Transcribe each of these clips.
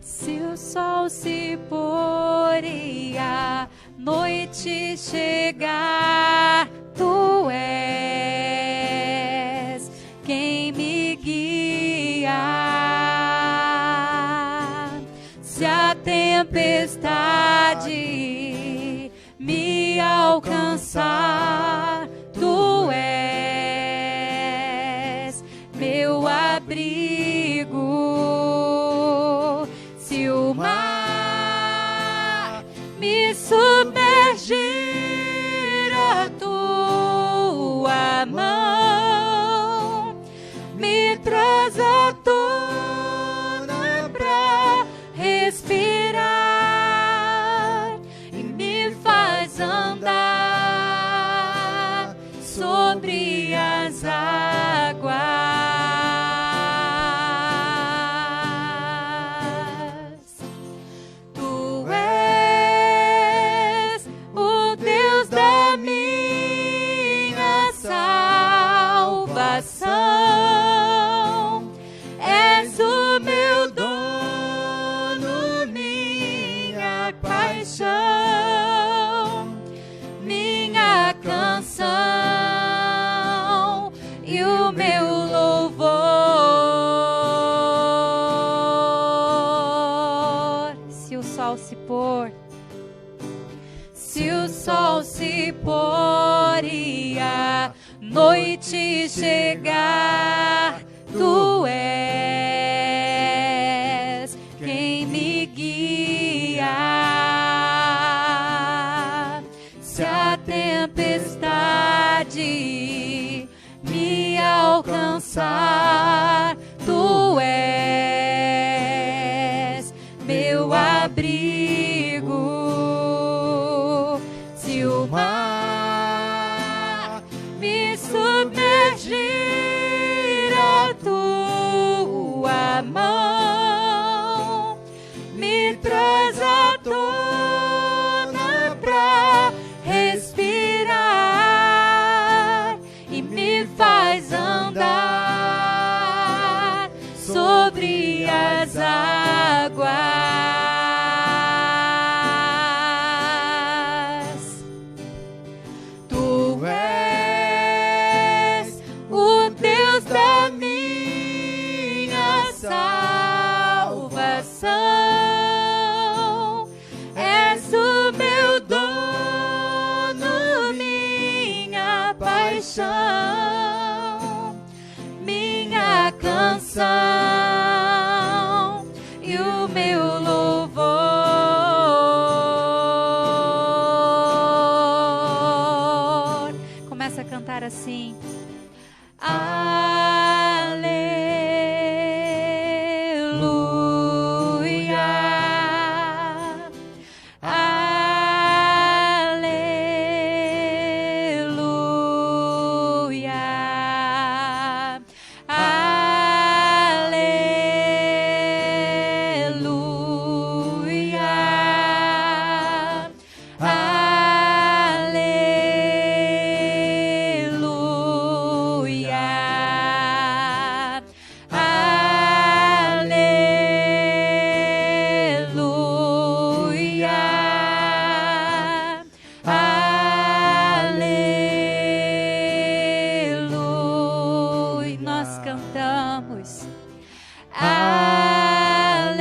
Se o sol se pôr e a noite chegar, tu és quem me guia. Se a tempestade me alcançar, tu és meu abrigo. Se o mar me submergir, a tua mão me traz à tona pra respirar e me faz andar sobre as águas. Tu és o Deus da minha salvação, és o meu dono, minha paixão, minha canção e o meu louvor. Se o sol se pôr, se o sol se pôr e a noite chegar, tu és quem me guia. Se a tempestade me alcançar, tu és meu abrigo. Se o mar me submergir, a tua mão me traz à tona pra respirar e me faz andar sobre as águas. Tu és o Deus da minha salvação, és o meu dono, minha paixão, minha canção e o meu louvor. Começa a cantar assim. Aleluia, aleluia, aleluia, aleluia. Nós cantamos. Aleluia,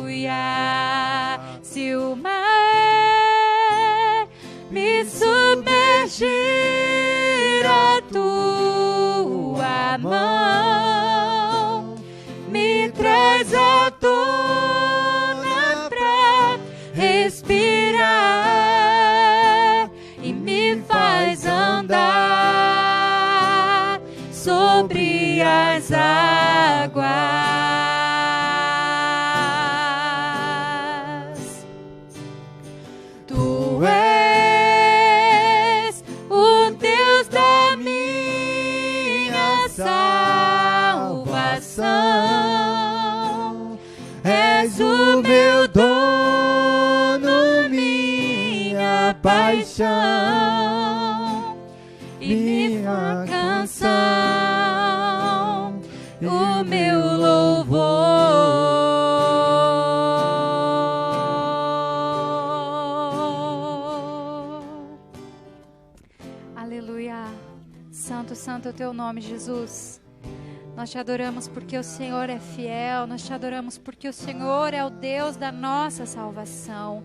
aleluia. Se o mar me submergir, a tua mão me traz à tona pra respirar e me faz andar sobre as águas. Tu és o Deus da minha salvação, és o meu dono, minha paixão e minha canção, o meu louvor. Aleluia. Santo, santo é o teu nome, Jesus. Nós te adoramos porque o Senhor é fiel, nós te adoramos porque o Senhor é o Deus da nossa salvação.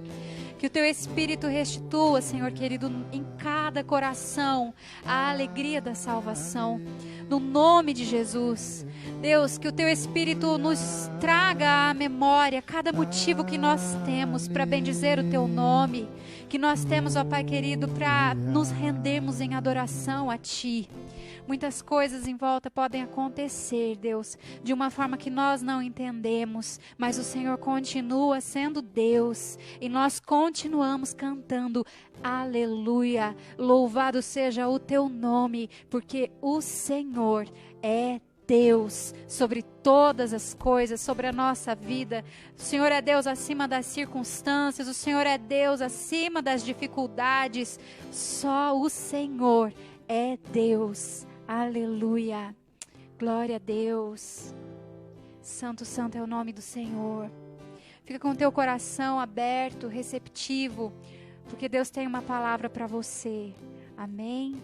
Que o teu Espírito restitua, Senhor querido, em cada coração a alegria da salvação. No nome de Jesus. Deus, que o teu Espírito nos traga à memória cada motivo que nós temos para bendizer o teu nome. Que nós temos, ó Pai querido, para nos rendermos em adoração a Ti. Muitas coisas em volta podem acontecer, Deus, de uma forma que nós não entendemos, mas o Senhor continua sendo Deus e nós continuamos cantando aleluia, louvado seja o teu nome, porque o Senhor é Deus sobre todas as coisas, sobre a nossa vida. O Senhor é Deus acima das circunstâncias, o Senhor é Deus acima das dificuldades, só o Senhor é Deus. Aleluia, glória a Deus. Santo, santo é o nome do Senhor. Fica com o teu coração aberto, receptivo, porque Deus tem uma palavra para você. Amém?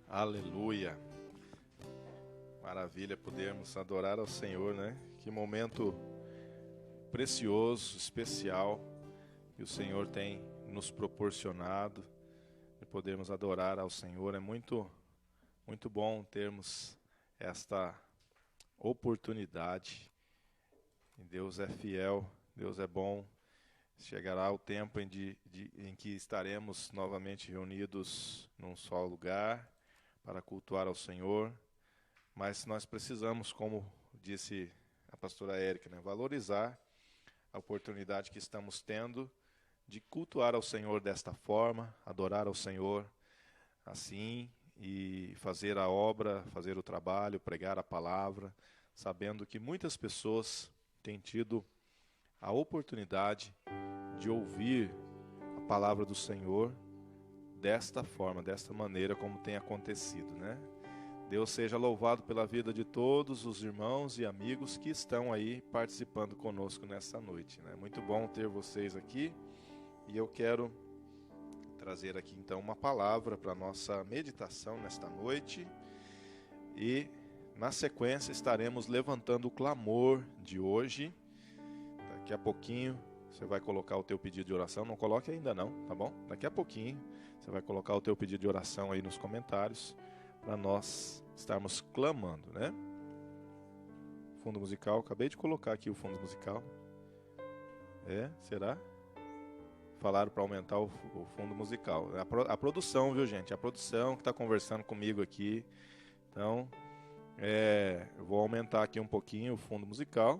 Aleluia. Maravilha podermos adorar ao Senhor, né? Que momento precioso, especial que o Senhor tem nos proporcionado de podermos adorar ao Senhor. É muito bom termos esta oportunidade. Deus é fiel, Deus é bom. Chegará o tempo em que estaremos novamente reunidos num só lugar para cultuar ao Senhor. Mas nós precisamos, como disse a pastora Érica, né, valorizar a oportunidade que estamos tendo de cultuar ao Senhor desta forma, adorar ao Senhor assim e fazer a obra, fazer o trabalho, pregar a palavra, sabendo que muitas pessoas têm tido a oportunidade de ouvir a palavra do Senhor desta forma, desta maneira como tem acontecido, né? Deus seja louvado pela vida de todos os irmãos e amigos que estão aí participando conosco nessa noite, né? Muito bom ter vocês aqui e eu quero trazer aqui então uma palavra para a nossa meditação nesta noite e na sequência estaremos levantando o clamor de hoje. Daqui a pouquinho você vai colocar o teu pedido de oração, não coloque ainda não, tá bom? Daqui a pouquinho você vai colocar o teu pedido de oração aí nos comentários para nós estarmos clamando, né? Fundo musical, acabei de colocar aqui o fundo musical. Será? Falaram para aumentar o fundo musical. A produção, viu, gente? A produção que está conversando comigo aqui. Então, eu vou aumentar aqui um pouquinho o fundo musical.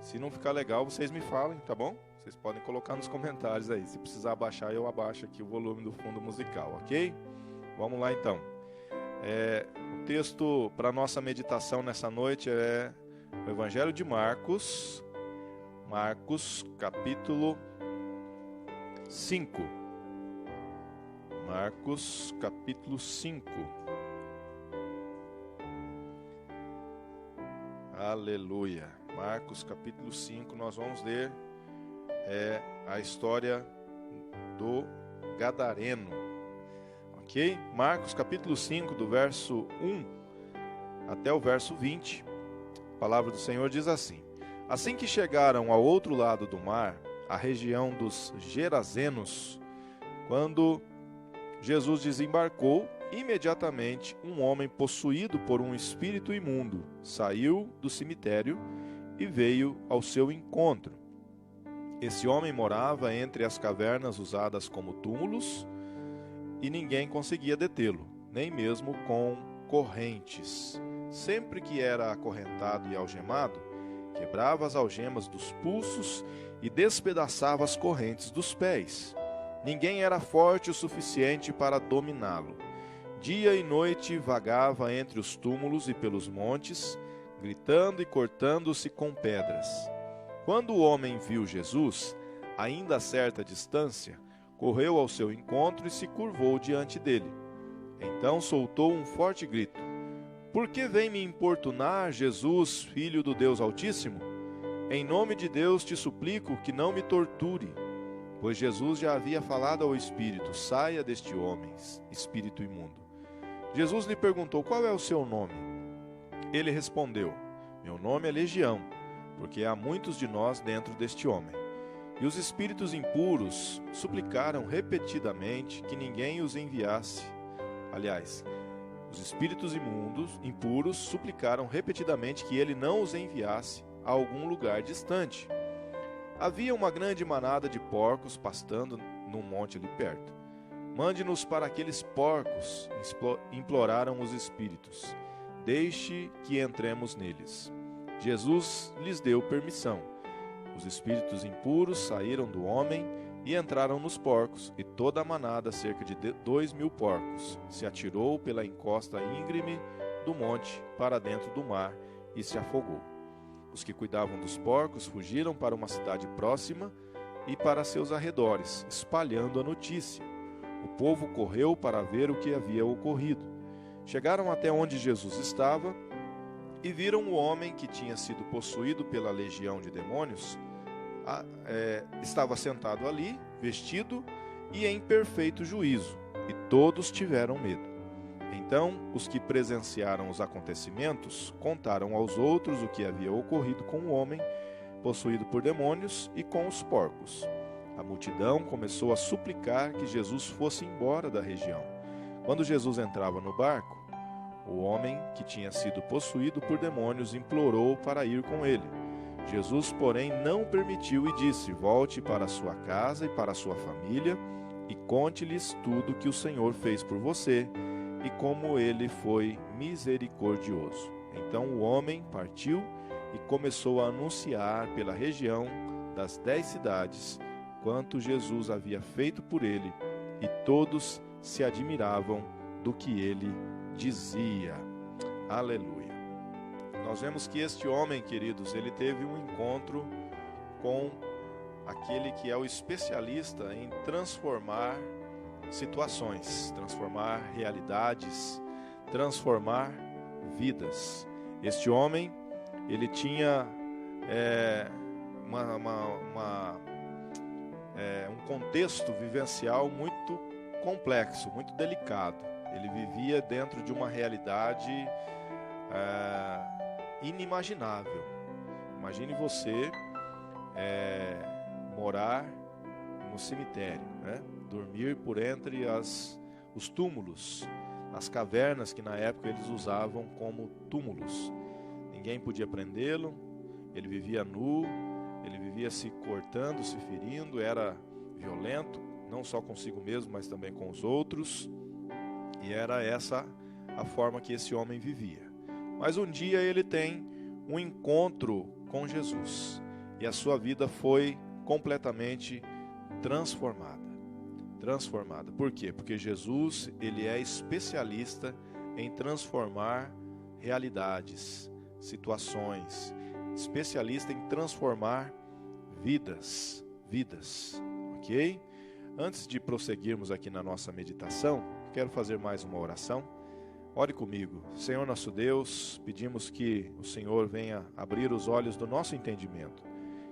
Se não ficar legal, vocês me falem, tá bom? Vocês podem colocar nos comentários aí. Se precisar abaixar, eu abaixo aqui o volume do fundo musical, ok? Vamos lá, então. O texto para nossa meditação nessa noite é o Evangelho de Marcos. Marcos, capítulo 5. Marcos, capítulo 5. Aleluia. Marcos, capítulo 5, nós vamos ler a história do Gadareno. Ok? Marcos, capítulo 5, do verso 1 até o verso 20. A palavra do Senhor diz assim: Assim que chegaram ao outro lado do mar, a região dos Gerazenos, quando Jesus desembarcou, imediatamente um homem possuído por um espírito imundo saiu do cemitério e veio ao seu encontro. Esse homem morava entre as cavernas usadas como túmulos e ninguém conseguia detê-lo, nem mesmo com correntes. Sempre que era acorrentado e algemado, quebrava as algemas dos pulsos e despedaçava as correntes dos pés. Ninguém era forte o suficiente para dominá-lo. Dia e noite vagava entre os túmulos e pelos montes, gritando e cortando-se com pedras. Quando o homem viu Jesus, ainda a certa distância, correu ao seu encontro e se curvou diante dele. Então soltou um forte grito: Por que vem me importunar, Jesus, Filho do Deus Altíssimo? Em nome de Deus te suplico que não me torture. Pois Jesus já havia falado ao espírito: Saia deste homem, espírito imundo. Jesus lhe perguntou: Qual é o seu nome? Ele respondeu: Meu nome é Legião, porque há muitos de nós dentro deste homem. E os espíritos impuros suplicaram repetidamente que ninguém os enviasse. Aliás, os espíritos impuros suplicaram repetidamente que ele não os enviasse a algum lugar distante. Havia uma grande manada de porcos pastando num monte ali perto. Mande-nos para aqueles porcos, imploraram os espíritos. Deixe que entremos neles. Jesus lhes deu permissão. Os espíritos impuros saíram do homem e entraram nos porcos, e toda a manada, cerca de 2.000 porcos, se atirou pela encosta íngreme do monte para dentro do mar e se afogou. Os que cuidavam dos porcos fugiram para uma cidade próxima e para seus arredores, espalhando a notícia. O povo correu para ver o que havia ocorrido. Chegaram até onde Jesus estava e viram o homem que tinha sido possuído pela legião de demônios. Estava sentado ali, vestido e em perfeito juízo, e todos tiveram medo. Então, os que presenciaram os acontecimentos contaram aos outros o que havia ocorrido com o homem possuído por demônios e com os porcos. A multidão começou a suplicar que Jesus fosse embora da região. Quando Jesus entrava no barco, o homem que tinha sido possuído por demônios implorou para ir com ele. Jesus, porém, não permitiu e disse: Volte para sua casa e para sua família e conte-lhes tudo que o Senhor fez por você e como ele foi misericordioso. Então o homem partiu e começou a anunciar pela região das 10 cidades quanto Jesus havia feito por ele, e todos se admiravam do que ele dizia. Aleluia. Nós vemos que este homem, queridos, ele teve um encontro com aquele que é o especialista em transformar situações, transformar realidades, transformar vidas. Este homem, ele tinha um contexto vivencial muito complexo, muito delicado. Ele vivia dentro de uma realidade inimaginável. Imagine você morar no cemitério, né? Dormir por entre os túmulos, as cavernas que na época eles usavam como túmulos. Ninguém podia prendê-lo, ele vivia nu, ele vivia se cortando, se ferindo, era violento, não só consigo mesmo, mas também com os outros. E era essa a forma que esse homem vivia. Mas um dia ele tem um encontro com Jesus e a sua vida foi completamente transformada. Por quê? Porque Jesus, ele é especialista em transformar realidades, situações, especialista em transformar vidas, ok? Antes de prosseguirmos aqui na nossa meditação, quero fazer mais uma oração. Ore comigo. Senhor nosso Deus, pedimos que o Senhor venha abrir os olhos do nosso entendimento,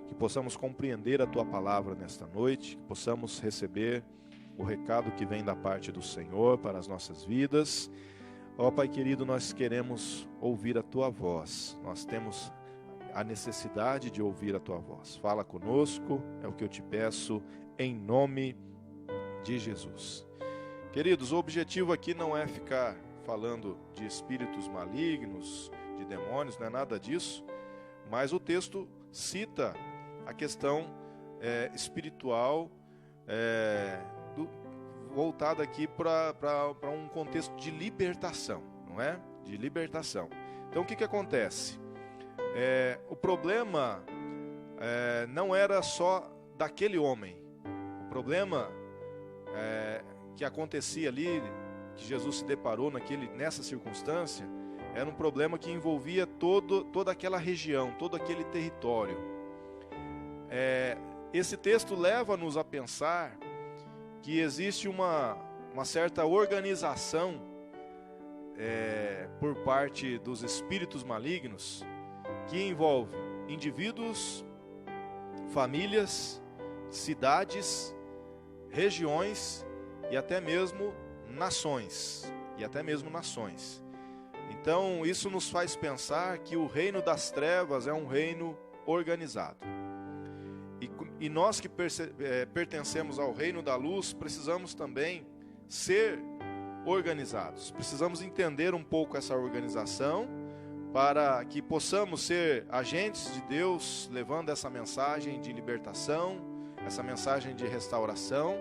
que possamos compreender a Tua palavra nesta noite, que possamos receber o recado que vem da parte do Senhor para as nossas vidas. Ó Pai querido, nós queremos ouvir a Tua voz, nós temos a necessidade de ouvir a Tua voz. Fala conosco, é o que eu te peço, em nome de Jesus. Queridos, o objetivo aqui não é ficar falando de espíritos malignos, de demônios, não é nada disso, mas o texto cita a questão espiritual, voltada aqui para um contexto de libertação, não é? De libertação. Então o que acontece? O problema não era só daquele homem. O problema que acontecia ali, que Jesus se deparou nessa circunstância, era um problema que envolvia toda aquela região, todo aquele território. Esse texto leva-nos a pensar que existe uma certa organização por parte dos espíritos malignos que envolve indivíduos, famílias, cidades, regiões e até mesmo nações. Então, isso nos faz pensar que o reino das trevas é um reino organizado. E nós que pertencemos ao reino da luz, precisamos também ser organizados. Precisamos entender um pouco essa organização para que possamos ser agentes de Deus, levando essa mensagem de libertação, essa mensagem de restauração,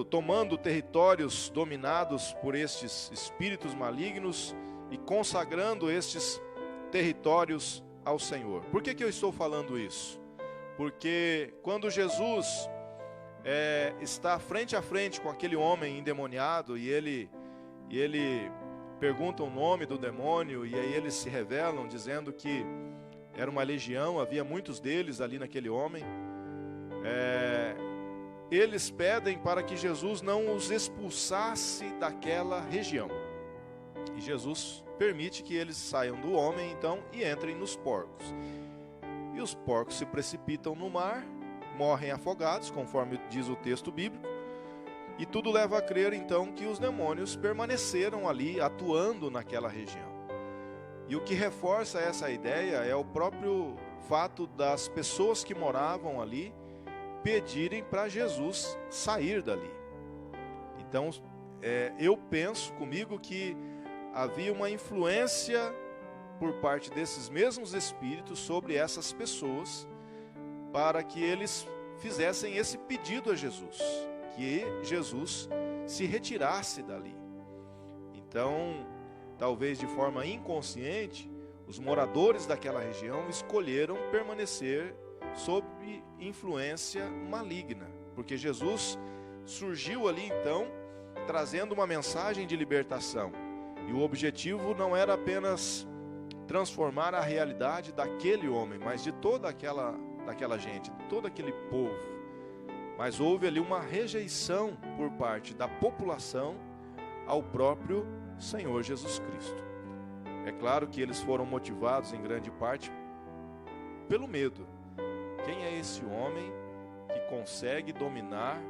tomando territórios dominados por estes espíritos malignos e consagrando estes territórios ao Senhor. Por que eu estou falando isso? Porque quando Jesus está frente a frente com aquele homem endemoniado e ele pergunta o nome do demônio, e aí eles se revelam dizendo que era uma legião, havia muitos deles ali naquele homem. Eles pedem para que Jesus não os expulsasse daquela região. E Jesus permite que eles saiam do homem, então, e entrem nos porcos. E os porcos se precipitam no mar, morrem afogados, conforme diz o texto bíblico. E tudo leva a crer, então, que os demônios permaneceram ali, atuando naquela região. E o que reforça essa ideia é o próprio fato das pessoas que moravam ali pedirem para Jesus sair dali. Então, eu penso comigo que havia uma influência por parte desses mesmos espíritos sobre essas pessoas para que eles fizessem esse pedido a Jesus, que Jesus se retirasse dali. Então, talvez de forma inconsciente, os moradores daquela região escolheram permanecer sob influência maligna, porque Jesus surgiu ali então trazendo uma mensagem de libertação, e o objetivo não era apenas transformar a realidade daquele homem, mas de toda daquela gente, de todo aquele povo. Mas houve ali uma rejeição por parte da população ao próprio Senhor Jesus Cristo. É claro que eles foram motivados em grande parte pelo medo. Quem é esse homem que consegue dominar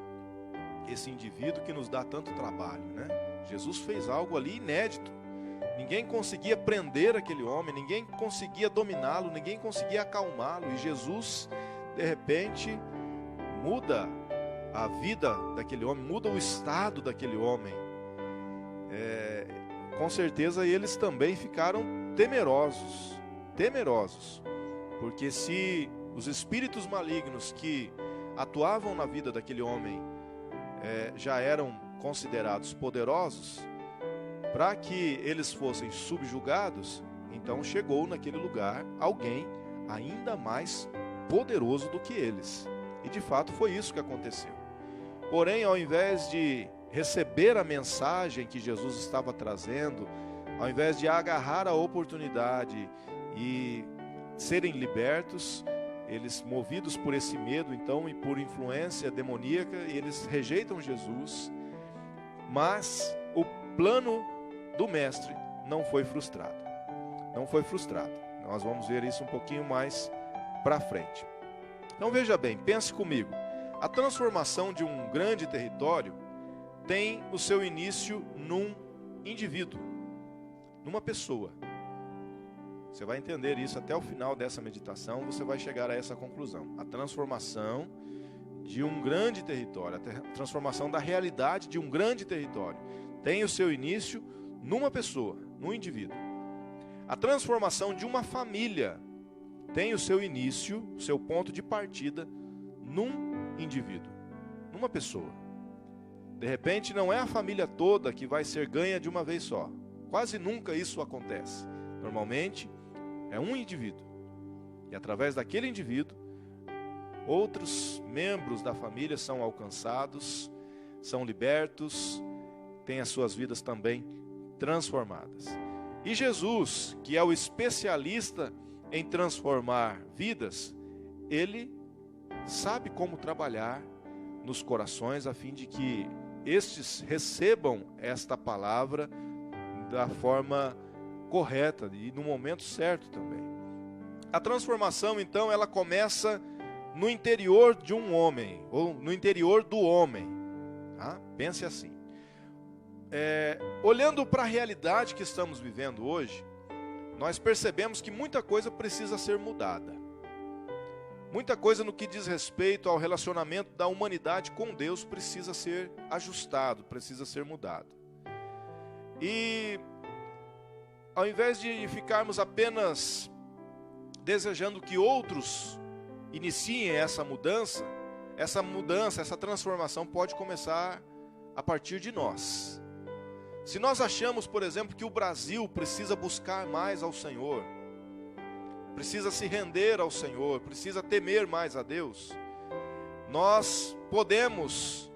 esse indivíduo que nos dá tanto trabalho, né? Jesus fez algo ali inédito. Ninguém conseguia prender aquele homem, ninguém conseguia dominá-lo, ninguém conseguia acalmá-lo. E Jesus, de repente, muda a vida daquele homem, muda o estado daquele homem. Com certeza eles também ficaram temerosos, porque se os espíritos malignos que atuavam na vida daquele homem já eram considerados poderosos, para que eles fossem subjugados, então chegou naquele lugar alguém ainda mais poderoso do que eles. E de fato foi isso que aconteceu. Porém, ao invés de receber a mensagem que Jesus estava trazendo, ao invés de agarrar a oportunidade e serem libertos, eles, movidos por esse medo, então, e por influência demoníaca, eles rejeitam Jesus. Mas o plano do mestre não foi frustrado. Nós vamos ver isso um pouquinho mais para frente. Então veja bem, pense comigo. A transformação de um grande território tem o seu início num indivíduo, numa pessoa. Você vai entender isso até o final dessa meditação, você vai chegar a essa conclusão. A transformação de um grande território, a transformação da realidade de um grande território tem o seu início numa pessoa, num indivíduo. A transformação de uma família tem o seu início, o seu ponto de partida num indivíduo, numa pessoa. De repente não é a família toda que vai ser ganha de uma vez só. Quase nunca isso acontece. Normalmente é um indivíduo. E através daquele indivíduo, outros membros da família são alcançados, são libertos, têm as suas vidas também transformadas. E Jesus, que é o especialista em transformar vidas, ele sabe como trabalhar nos corações a fim de que estes recebam esta palavra da forma correta e no momento certo também. A transformação, então, ela começa no interior de um homem, ou no interior do homem. Tá? Pense assim. Olhando para a realidade que estamos vivendo hoje, nós percebemos que muita coisa precisa ser mudada. Muita coisa no que diz respeito ao relacionamento da humanidade com Deus precisa ser ajustado, precisa ser mudado. E ao invés de ficarmos apenas desejando que outros iniciem essa mudança, essa transformação pode começar a partir de nós. Se nós achamos, por exemplo, que o Brasil precisa buscar mais ao Senhor, precisa se render ao Senhor, precisa temer mais a Deus, nós podemos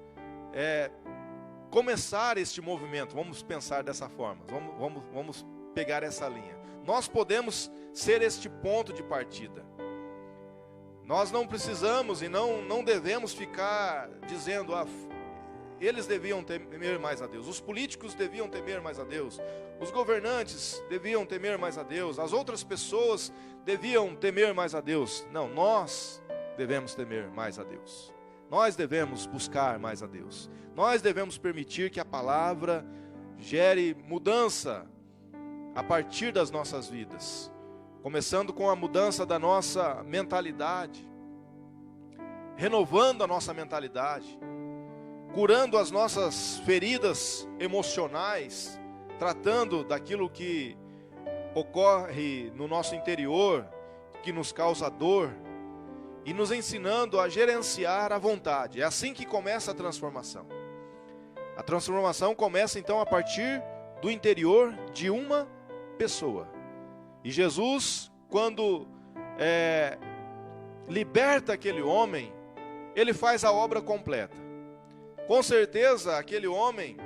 começar este movimento. Vamos pensar dessa forma, vamos pegar essa linha. Nós podemos ser este ponto de partida. Nós não precisamos e não devemos ficar dizendo, eles deviam temer mais a Deus, os políticos deviam temer mais a Deus, os governantes deviam temer mais a Deus, as outras pessoas deviam temer mais a Deus. Não, nós devemos temer mais a Deus. Nós devemos buscar mais a Deus. Nós devemos permitir que a palavra gere mudança a partir das nossas vidas, começando com a mudança da nossa mentalidade, renovando a nossa mentalidade, curando as nossas feridas emocionais, tratando daquilo que ocorre no nosso interior, que nos causa dor, e nos ensinando a gerenciar a vontade. É assim que começa a transformação. A transformação começa então a partir do interior de uma pessoa. E Jesus, quando liberta aquele homem, ele faz a obra completa. Com certeza aquele homem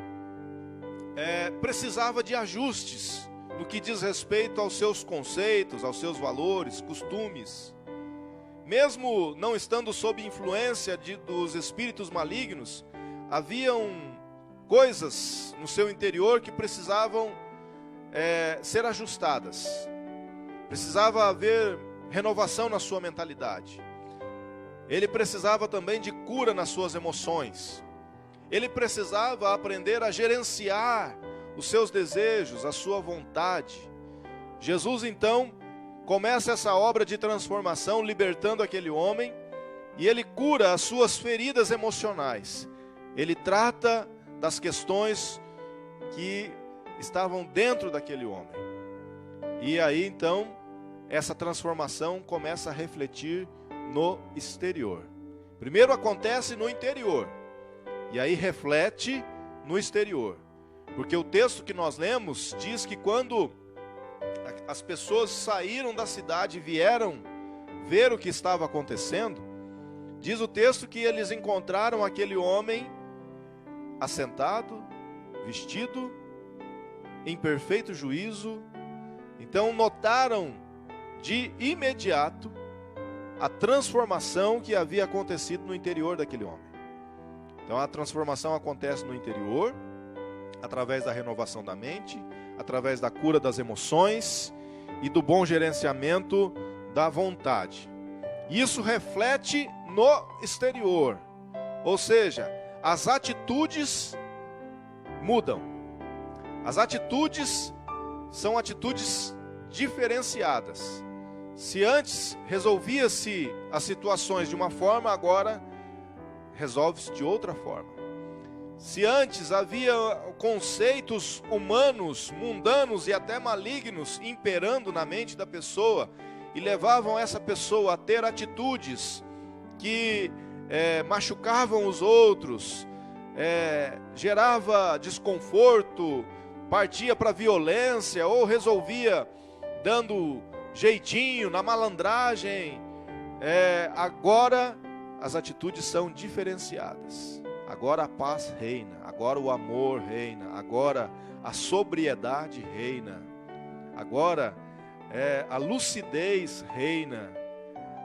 precisava de ajustes no que diz respeito aos seus conceitos, aos seus valores, costumes. Mesmo não estando sob influência dos espíritos malignos, haviam coisas no seu interior que precisavam ser ajustadas. Precisava haver renovação na sua mentalidade. Ele precisava também de cura nas suas emoções. Ele precisava aprender a gerenciar os seus desejos, a sua vontade. Jesus então começa essa obra de transformação, libertando aquele homem, e ele cura as suas feridas emocionais. Ele trata das questões que estavam dentro daquele homem. E aí então, essa transformação começa a refletir no exterior. Primeiro acontece no interior, e aí reflete no exterior. Porque o texto que nós lemos diz que quando as pessoas saíram da cidade e vieram ver o que estava acontecendo, diz o texto que eles encontraram aquele homem assentado, vestido, em perfeito juízo. Então notaram de imediato a transformação que havia acontecido no interior daquele homem. Então a transformação acontece no interior, através da renovação da mente, através da cura das emoções e do bom gerenciamento da vontade. Isso reflete no exterior, ou seja, as atitudes mudam. As atitudes são atitudes diferenciadas. Se antes resolvia-se as situações de uma forma, agora resolve-se de outra forma. Se antes havia conceitos humanos, mundanos e até malignos imperando na mente da pessoa e levavam essa pessoa a ter atitudes que machucavam os outros, gerava desconforto, partia para violência ou resolvia dando jeitinho, na malandragem, agora as atitudes são diferenciadas. Agora a paz reina, agora o amor reina, agora a sobriedade reina. Agora a lucidez reina.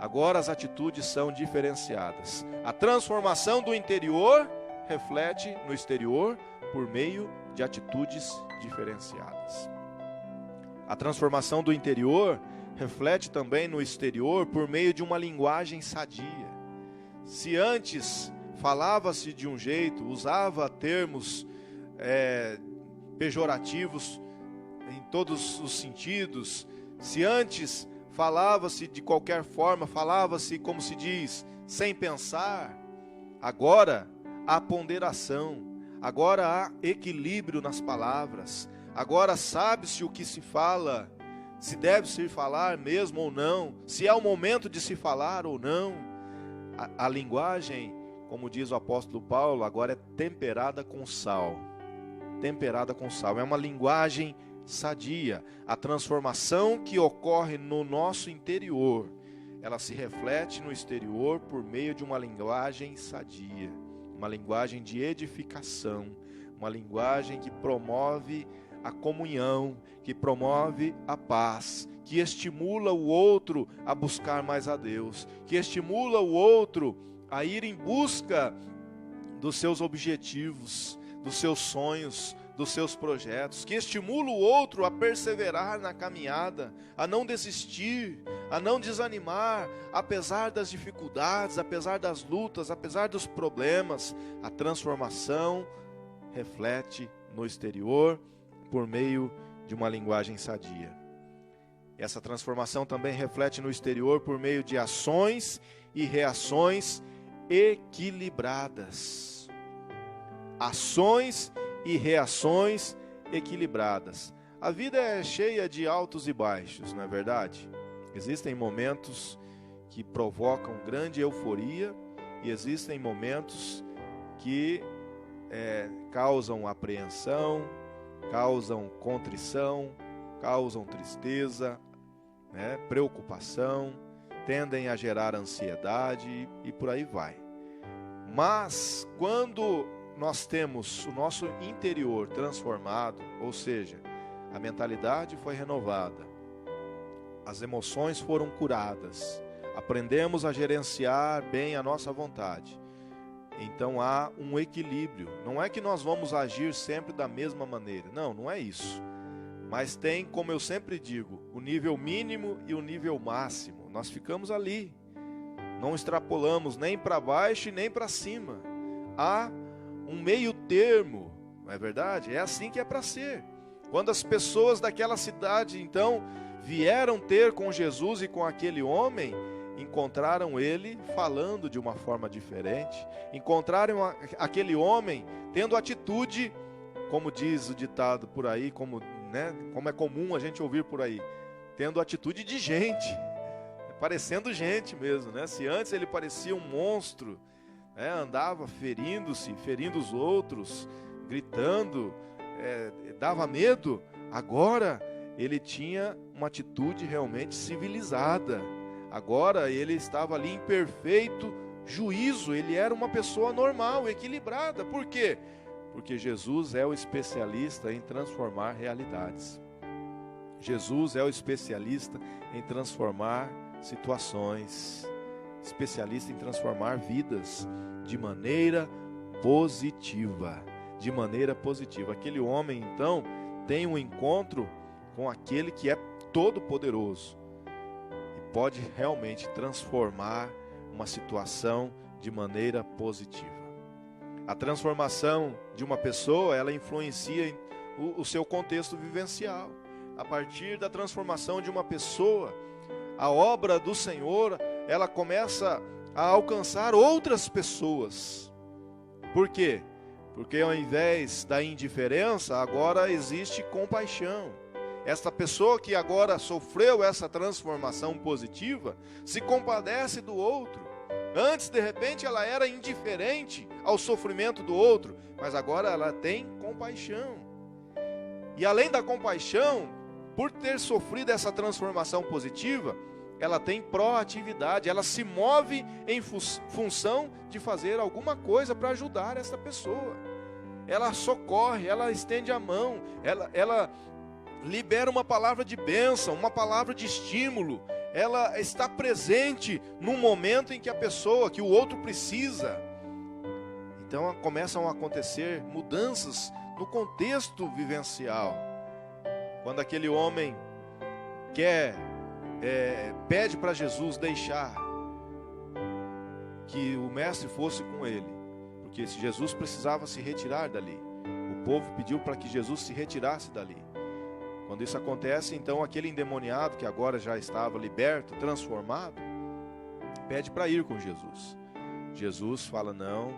Agora as atitudes são diferenciadas. A transformação do interior reflete no exterior por meio de atitudes diferenciadas. A transformação do interior reflete também no exterior por meio de uma linguagem sadia. Se antes falava-se de um jeito, usava termos pejorativos em todos os sentidos, se antes falava-se de qualquer forma, falava-se, como se diz, sem pensar, agora há ponderação, agora há equilíbrio nas palavras, agora sabe-se o que se fala, se deve se falar mesmo ou não, se é o momento de se falar ou não. A linguagem, como diz o apóstolo Paulo, agora é temperada com sal. Temperada com sal. É uma linguagem sadia. A transformação que ocorre no nosso interior, ela se reflete no exterior por meio de uma linguagem sadia. Uma linguagem de edificação. Uma linguagem que promove a comunhão, que promove a paz, que estimula o outro a buscar mais a Deus, que estimula o outro a ir em busca dos seus objetivos, dos seus sonhos, dos seus projetos, que estimula o outro a perseverar na caminhada, a não desistir, a não desanimar, apesar das dificuldades, apesar das lutas, apesar dos problemas. A transformação reflete no exterior por meio de uma linguagem sadia. Essa transformação também reflete no exterior por meio de ações e reações equilibradas. Ações e reações equilibradas. A vida é cheia de altos e baixos, não é verdade? Existem momentos que provocam grande euforia e existem momentos que causam apreensão, causam contrição, causam tristeza, preocupação, tendem a gerar ansiedade e por aí vai. Mas quando nós temos o nosso interior transformado, ou seja, a mentalidade foi renovada, as emoções foram curadas, aprendemos a gerenciar bem a nossa vontade, então há um equilíbrio. Não é que nós vamos agir sempre da mesma maneira, não é isso. Mas tem, como eu sempre digo, o nível mínimo e o nível máximo. Nós ficamos ali, não extrapolamos nem para baixo e nem para cima. Há um meio termo, não é verdade? É assim que é para ser. Quando as pessoas daquela cidade, então, vieram ter com Jesus e com aquele homem, encontraram ele falando de uma forma diferente, encontraram aquele homem tendo atitude, como diz o ditado por aí, como é comum a gente ouvir por aí, tendo atitude de gente, parecendo gente mesmo, Se antes ele parecia um monstro, andava ferindo os outros, gritando, dava medo, agora ele tinha uma atitude realmente civilizada. Agora ele estava ali em perfeito juízo, ele era uma pessoa normal, equilibrada. Por quê? Porque Jesus é o especialista em transformar realidades. Jesus é o especialista em transformar situações, especialista em transformar vidas de maneira positiva. De maneira positiva. Aquele homem, então, tem um encontro com aquele que é todo-poderoso. Pode realmente transformar uma situação de maneira positiva. A transformação de uma pessoa, ela influencia o seu contexto vivencial. A partir da transformação de uma pessoa, a obra do Senhor, ela começa a alcançar outras pessoas. Por quê? Porque ao invés da indiferença, agora existe compaixão. Esta pessoa que agora sofreu essa transformação positiva, se compadece do outro. Antes, de repente, ela era indiferente ao sofrimento do outro, mas agora ela tem compaixão. E além da compaixão, por ter sofrido essa transformação positiva, ela tem proatividade, ela se move em função de fazer alguma coisa para ajudar essa pessoa. ela socorre, ela estende a mão, ela libera uma palavra de bênção, uma palavra de estímulo. Ela está presente num momento em que a pessoa, que o outro precisa. Então começam a acontecer mudanças no contexto vivencial. Quando aquele homem pede para Jesus deixar que o mestre fosse com ele, porque Jesus precisava se retirar dali. O povo pediu para que Jesus se retirasse dali. Quando isso acontece, então aquele endemoniado que agora já estava liberto, transformado, pede para ir com Jesus. Jesus fala: não,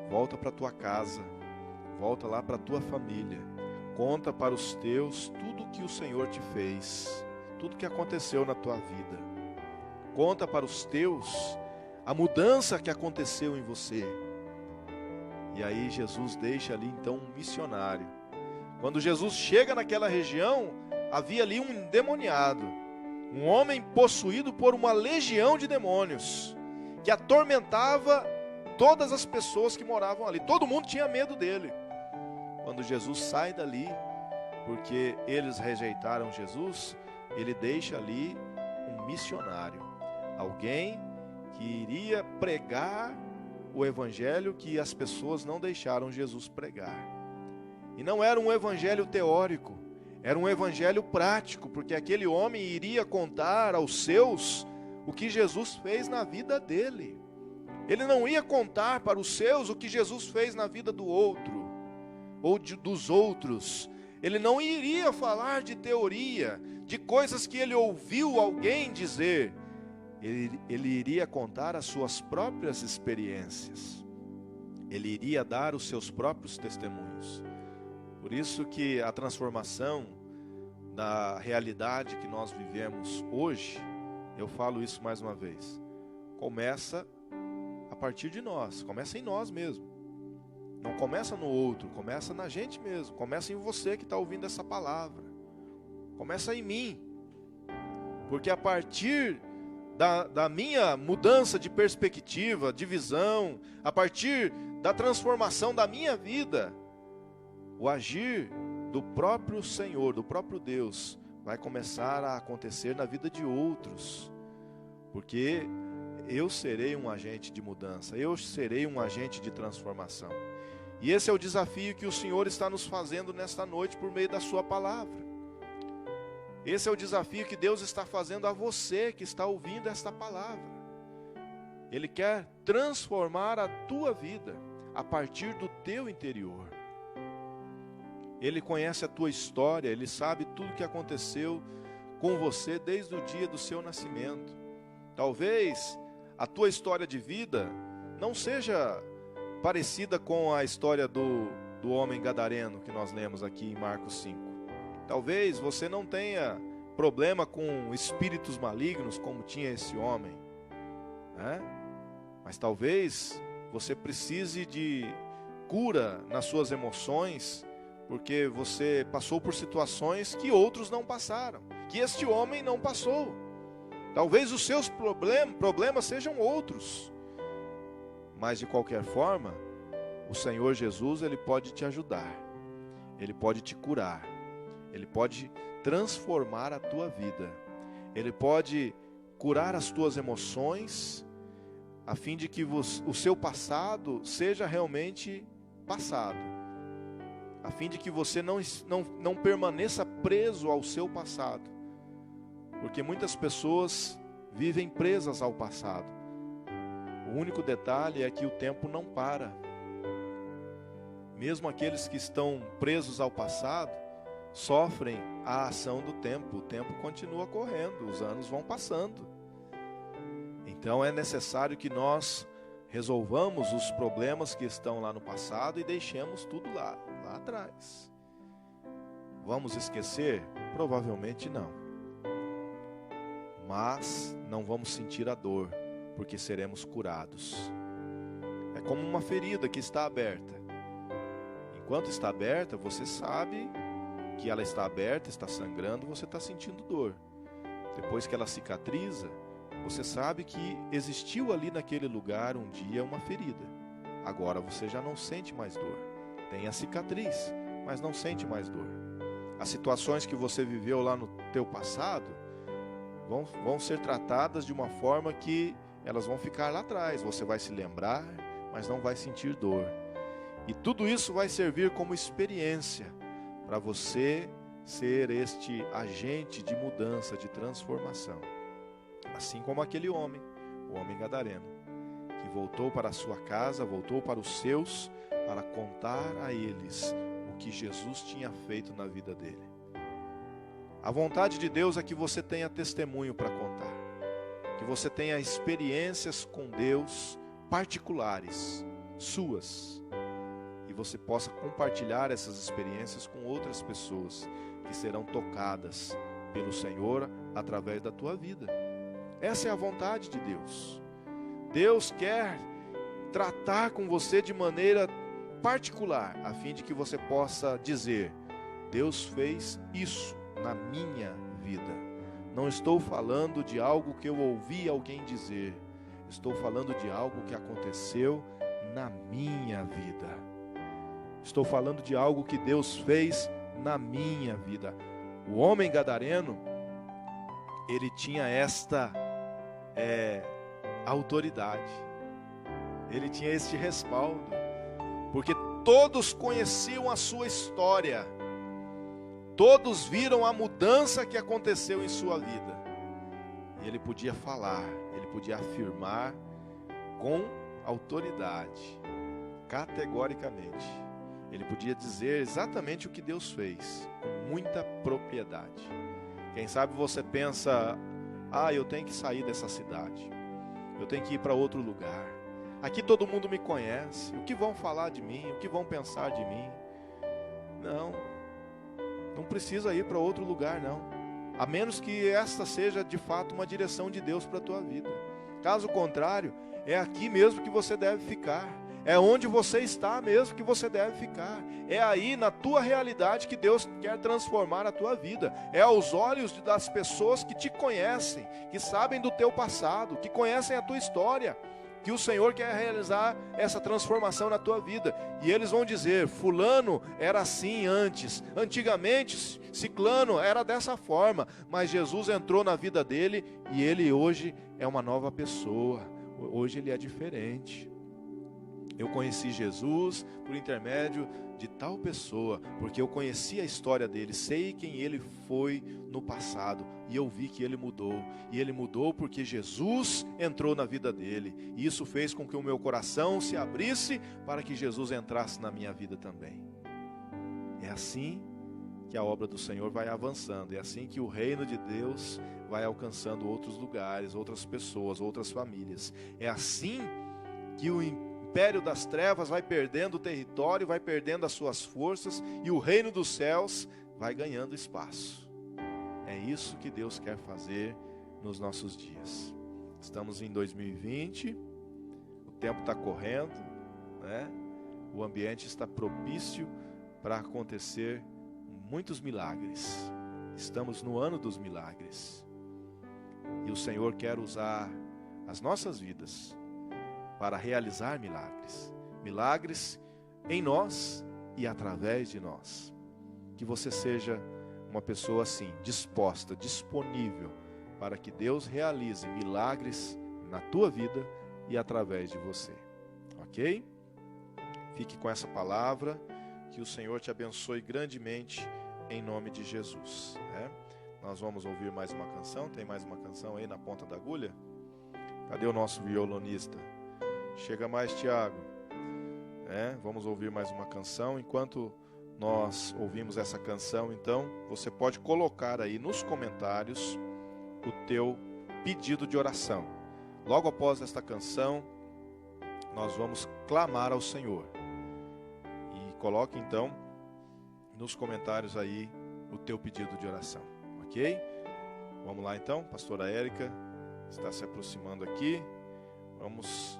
volta para tua casa, volta lá para tua família, conta para os teus tudo o que o Senhor te fez, tudo que aconteceu na tua vida. Conta para os teus a mudança que aconteceu em você. E aí Jesus deixa ali então um missionário. Quando Jesus chega naquela região, havia ali um endemoniado, um homem possuído por uma legião de demônios, que atormentava todas as pessoas que moravam ali. Todo mundo tinha medo dele. Quando Jesus sai dali, porque eles rejeitaram Jesus, ele deixa ali um missionário, alguém que iria pregar o evangelho que as pessoas não deixaram Jesus pregar. E não era um evangelho teórico, era um evangelho prático, porque aquele homem iria contar aos seus o que Jesus fez na vida dele. Ele não ia contar para os seus o que Jesus fez na vida do outro, ou dos outros. Ele não iria falar de teoria, de coisas que ele ouviu alguém dizer. Ele iria contar as suas próprias experiências. Ele iria dar os seus próprios testemunhos. Por isso que a transformação da realidade que nós vivemos hoje, eu falo isso mais uma vez, começa a partir de nós, começa em nós mesmo. Não começa no outro, começa na gente mesmo, começa em você que está ouvindo essa palavra. Começa em mim. Porque a partir da minha mudança de perspectiva, de visão, a partir da transformação da minha vida, o agir do próprio Senhor, do próprio Deus, vai começar a acontecer na vida de outros. Porque eu serei um agente de mudança, eu serei um agente de transformação. E esse é o desafio que o Senhor está nos fazendo nesta noite por meio da sua palavra. Esse é o desafio que Deus está fazendo a você que está ouvindo esta palavra. Ele quer transformar a tua vida a partir do teu interior. Ele conhece a tua história, Ele sabe tudo que aconteceu com você desde o dia do seu nascimento. Talvez a tua história de vida não seja parecida com a história do homem gadareno que nós lemos aqui em Marcos 5. Talvez você não tenha problema com espíritos malignos como tinha esse homem, né? Mas talvez você precise de cura nas suas emoções, porque você passou por situações que outros não passaram, que este homem não passou. Talvez os seus problemas sejam outros, mas de qualquer forma, o Senhor Jesus, Ele pode te ajudar, Ele pode te curar, Ele pode transformar a tua vida, Ele pode curar as tuas emoções, a fim de que o seu passado seja realmente passado, a fim de que você não permaneça preso ao seu passado, porque muitas pessoas vivem presas ao passado. O único detalhe é que o tempo não para. Mesmo aqueles que estão presos ao passado sofrem a ação do tempo. O tempo continua correndo, os anos vão passando. Então é necessário que nós resolvamos os problemas que estão lá no passado e deixemos tudo lá atrás. Vamos esquecer? Provavelmente não. Mas não vamos sentir a dor, porque seremos curados. É como uma ferida que está aberta. Enquanto está aberta, você sabe que ela está aberta, está sangrando, você está sentindo dor. Depois que ela cicatriza, você sabe que existiu ali naquele lugar um dia uma ferida. Agora você já não sente mais dor. tem a cicatriz, mas não sente mais dor. As situações que você viveu lá no teu passado vão ser tratadas de uma forma que elas vão ficar lá atrás. Você vai se lembrar, mas não vai sentir dor. E tudo isso vai servir como experiência para você ser este agente de mudança, de transformação. Assim como aquele homem, o homem gadareno, que voltou para a sua casa, voltou para os seus, para contar a eles o que Jesus tinha feito na vida dele. A vontade de Deus é que você tenha testemunho para contar, que você tenha experiências com Deus particulares, suas, e você possa compartilhar essas experiências com outras pessoas que serão tocadas pelo Senhor através da tua vida. Essa é a vontade de Deus. Deus quer tratar com você de maneira particular, a fim de que você possa dizer: Deus fez isso na minha vida. Não estou falando de algo que eu ouvi alguém dizer, estou falando de algo que aconteceu na minha vida. Estou falando de algo que Deus fez na minha vida. O homem gadareno, ele tinha esta autoridade, ele tinha este respaldo, porque todos conheciam a sua história, todos viram a mudança que aconteceu em sua vida, e ele podia falar, ele podia afirmar com autoridade, categoricamente, ele podia dizer exatamente o que Deus fez, com muita propriedade. Quem sabe você pensa: eu tenho que sair dessa cidade, eu tenho que ir para outro lugar, aqui todo mundo me conhece, o que vão falar de mim, o que vão pensar de mim? Não precisa ir para outro lugar não, a menos que esta seja de fato uma direção de Deus para a tua vida. Caso contrário, é aqui mesmo que você deve ficar, é onde você está mesmo que você deve ficar, é aí na tua realidade que Deus quer transformar a tua vida, é aos olhos das pessoas que te conhecem, que sabem do teu passado, que conhecem a tua história, que o Senhor quer realizar essa transformação na tua vida. E eles vão dizer: fulano era assim antes, antigamente ciclano era dessa forma, mas Jesus entrou na vida dele e ele hoje é uma nova pessoa, hoje ele é diferente. Eu conheci Jesus por intermédio de tal pessoa, porque eu conheci a história dele, sei quem ele foi no passado, e eu vi que ele mudou, e ele mudou porque Jesus entrou na vida dele, e isso fez com que o meu coração se abrisse para que Jesus entrasse na minha vida também. É assim que a obra do Senhor vai avançando, é assim que o reino de Deus vai alcançando outros lugares, outras pessoas, outras famílias. É assim que o império das trevas vai perdendo o território, vai perdendo as suas forças, e o reino dos céus vai ganhando espaço. É isso que Deus quer fazer nos nossos dias. Estamos em 2020, o tempo está correndo, né? O ambiente está propício para acontecer muitos milagres. Estamos no ano dos milagres, e o Senhor quer usar as nossas vidas para realizar milagres, milagres em nós e através de nós. Que você seja uma pessoa assim, disposta, disponível, para que Deus realize milagres na tua vida e através de você, ok? Fique com essa palavra, que o Senhor te abençoe grandemente, em nome de Jesus, né? Nós vamos ouvir mais uma canção. Tem mais uma canção aí na ponta da agulha? Cadê o nosso violonista? Chega mais, Tiago. Vamos ouvir mais uma canção. Enquanto nós ouvimos essa canção, então, você pode colocar aí nos comentários o teu pedido de oração. Logo após esta canção, nós vamos clamar ao Senhor. E coloque então nos comentários aí o teu pedido de oração, ok? Vamos lá então, pastora Érica está se aproximando aqui. Vamos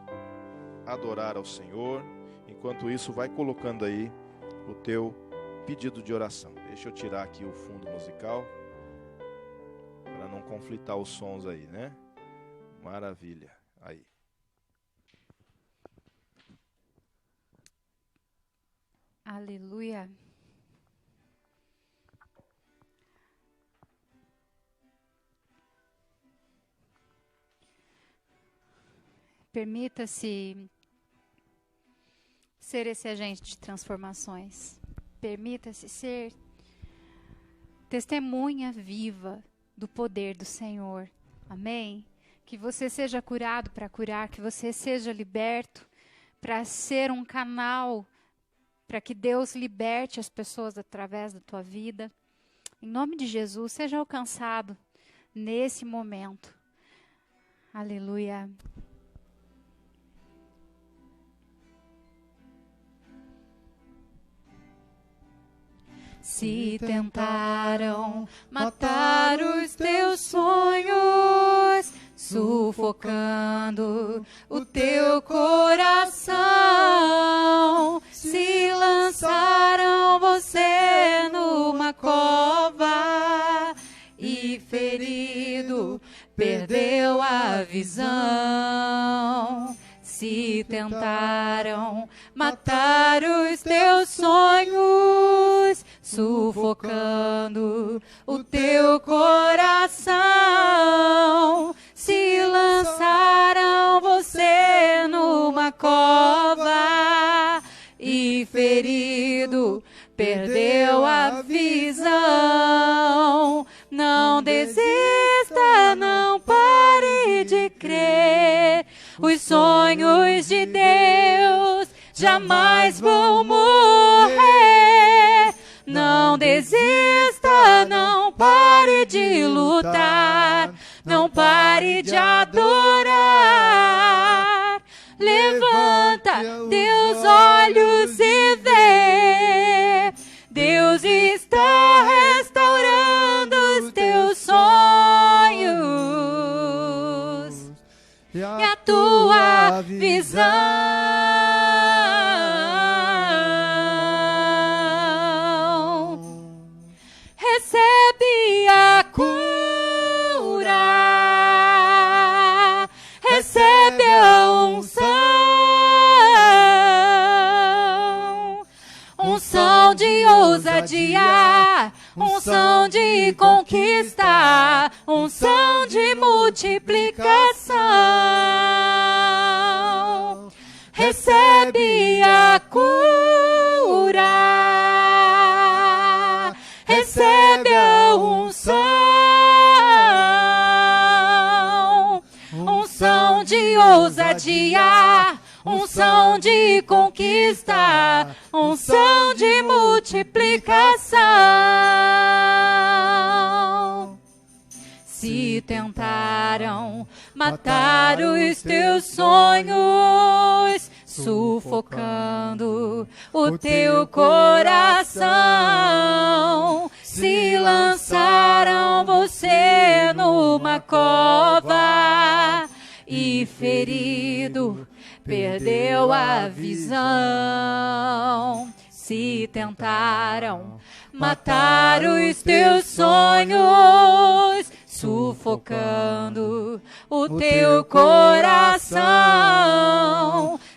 adorar ao Senhor. Enquanto isso, vai colocando aí o teu pedido de oração. Deixa eu tirar aqui o fundo musical para não conflitar os sons aí, né? Maravilha. Aí. Aleluia. Permita-se ser esse agente de transformações. Permita-se ser testemunha viva do poder do Senhor. Amém? Que você seja curado para curar, que você seja liberto para ser um canal para que Deus liberte as pessoas através da tua vida. Em nome de Jesus, seja alcançado nesse momento. Aleluia. Se tentaram matar os teus sonhos, sufocando o teu coração, se lançaram você numa cova e ferido perdeu a visão. Se tentaram matar os teus sonhos, sufocando o teu coração, se lançaram você numa cova e ferido perdeu a visão. Não desista, não pare de crer. Os sonhos de Deus jamais vão morrer. Não desista, não pare de lutar, não pare de adorar. Levanta teus olhos e vê. Deus está restaurando os teus sonhos e a tua visão. Recebe a cura, recebe a unção de ousadia, unção de conquista, unção de multiplicação. Recebe a cura, recebe a unção de ousadia, unção de conquista, unção de multiplicação. Se tentaram matar os teus sonhos, sufocando o teu coração, se lançaram você numa cova e ferido perdeu a visão. Se tentaram matar os teus sonhos, sufocando o teu coração,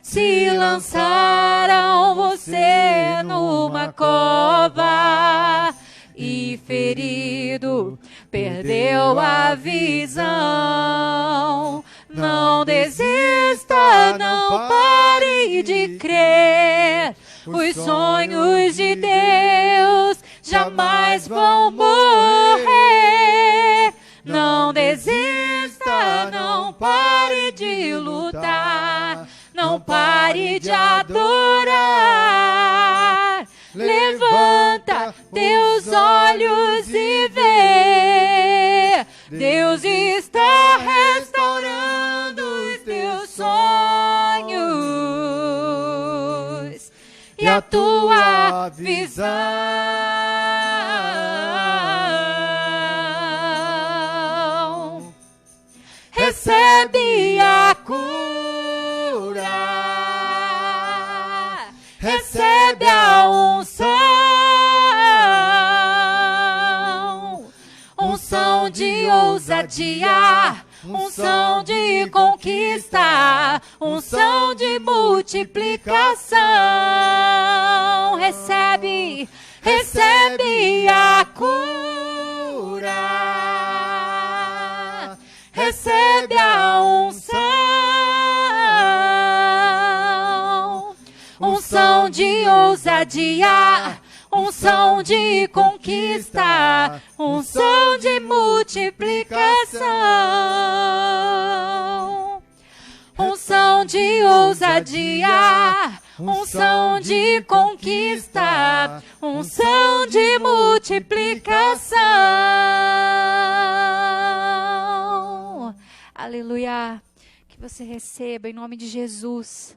se lançaram você numa cova e ferido perdeu a visão. Não desista, não pare de crer. Os sonhos de Deus jamais vão morrer. Não desista, não pare de lutar, não pare de adorar. Levanta teus olhos e vê. Deus está restaurando os teus sonhos e a tua visão. Recebe a cura, recebe a unção de ousadia, ousadia, unção de conquista, unção de multiplicação. Recebe, recebe a cura, recebe a unção de ousadia, unção de conquista, unção de multiplicação. Unção de ousadia, unção de conquista, unção de multiplicação. Aleluia. Que você receba em nome de Jesus.